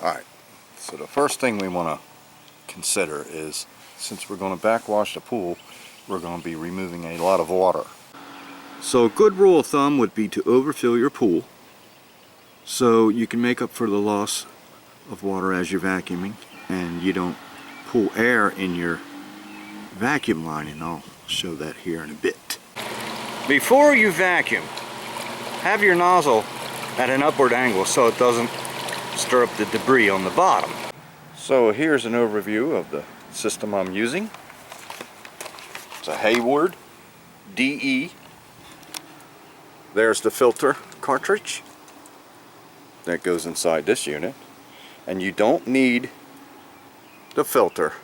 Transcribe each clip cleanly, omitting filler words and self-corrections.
Alright, so the first thing we want to consider is, since we're going to backwash the pool, we're going to be removing a lot of water. So a good rule of thumb would be to overfill your pool so you can make up for the loss of water as you're vacuuming and you don't pull air in your vacuum line, and I'll show that here in a bit. Before you vacuum, have your nozzle at an upward angle so it doesn't stir up the debris on the bottom. So here's an overview of the system I'm using. It's a Hayward DE. There's the filter cartridge that goes inside this unit, and you don't need the filter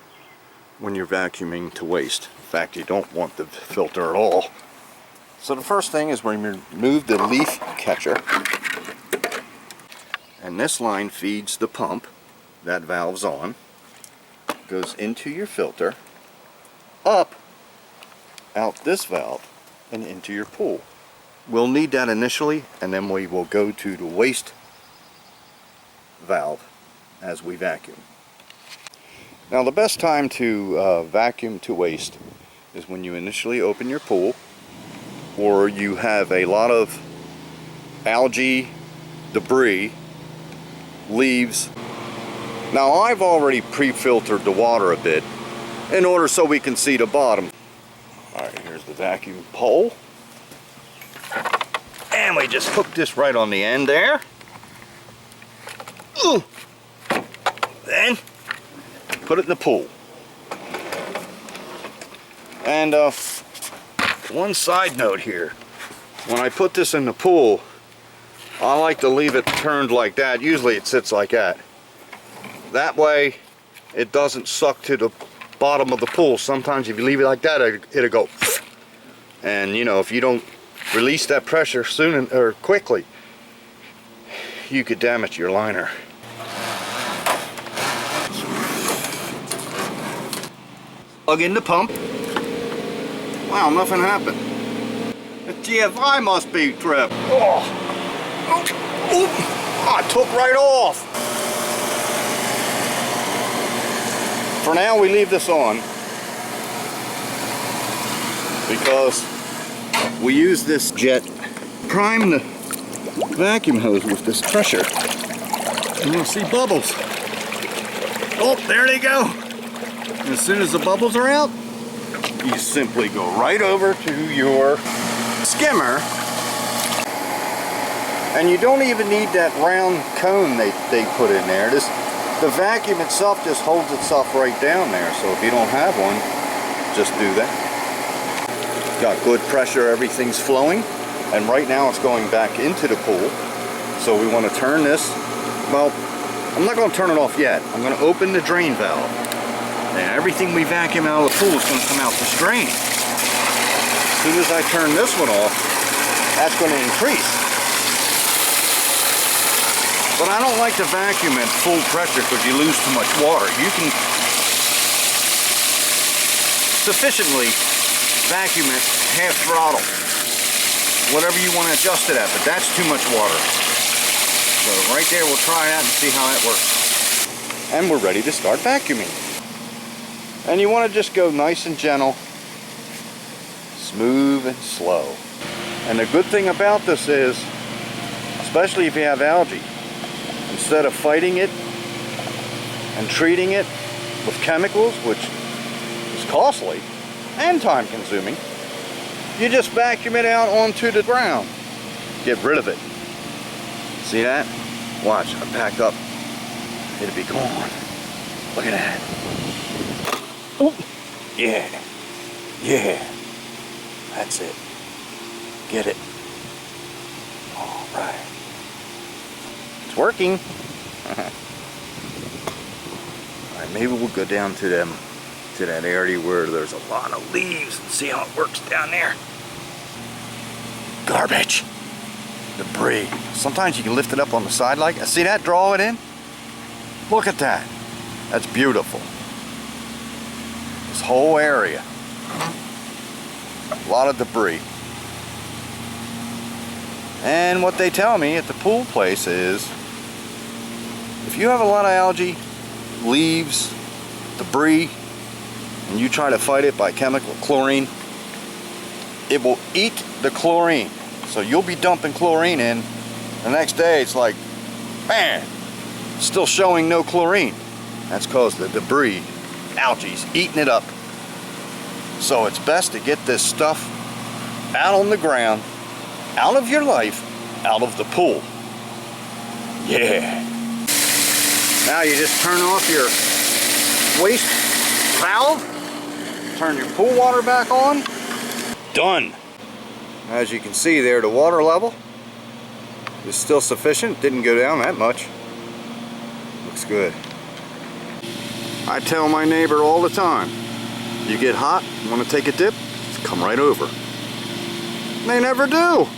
when you're vacuuming to waste. In fact, you don't want the filter at all. So the first thing is we remove the leaf catcher, and this line feeds the pump. That valve's on, goes into your filter, up, out this valve, and into your pool. We'll need that initially, and then we will go to the waste valve as we vacuum. Now the best time to vacuum to waste is when you initially open your pool, or you have a lot of algae, debris, leaves. Now I've already pre-filtered the water a bit in order so we can see the bottom. Alright, here's the vacuum pole. And we just hook this right on the end there. Ooh. Then put it in the pool. And one side note here, when I put this in the pool, I like to leave it turned like that. Usually it sits like that. That way it doesn't suck to the bottom of the pool. Sometimes if you leave it like that, it'll go. And you know, if you don't release that pressure soon or quickly, you could damage your liner. Plug in the pump. Wow, nothing happened. The GFI must be tripped. Oh, it took right off. For now, we leave this on because we use this jet, prime the vacuum hose with this pressure, and you'll see bubbles. Oh, there they go. And as soon as the bubbles are out, you simply go right over to your skimmer, and you don't even need that round cone they put in there. The vacuum itself just holds itself right down there, so if you don't have one, just do that. Got good pressure, everything's flowing, and right now it's going back into the pool. So we want to turn this. Well, I'm not going to turn it off yet. I'm going to open the drain valve. And everything we vacuum out of the pool is going to come out this drain. As soon as I turn this one off, that's going to increase. But I don't like to vacuum at full pressure because you lose too much water. You can sufficiently vacuum it half throttle, whatever you want to adjust it at, but that's too much water. So right there, we'll try that and see how that works. And we're ready to start vacuuming. And you want to just go nice and gentle, smooth and slow. And the good thing about this is, especially if you have algae, instead of fighting it and treating it with chemicals, which is costly and time consuming, you just vacuum it out onto the ground. Get rid of it. See that? Watch, I pack up. It'll be gone. Look at that. Oh, yeah. Yeah. That's it. Get it. All right. It's working. All right, maybe we'll go down to that area where there's a lot of leaves and see how it works down there. Garbage. Debris. Sometimes you can lift it up on the side like that. See that? Draw it in. Look at that. That's beautiful. This whole area. A lot of debris. And what they tell me at the pool place is If you have a lot of algae, leaves, debris, and you try to fight it by chemical chlorine, it will eat the chlorine. So you'll be dumping chlorine in, the next day it's like, man, still showing no chlorine. That's because the debris, algae's eating it up. So it's best to get this stuff out on the ground, out of your life, out of the pool. Yeah. Now you just turn off your waste valve, turn your pool water back on. Done. As you can see there, the water level is still sufficient. Didn't go down that much. Looks good. I tell my neighbor all the time, you get hot, want to take a dip, just come right over. They never do.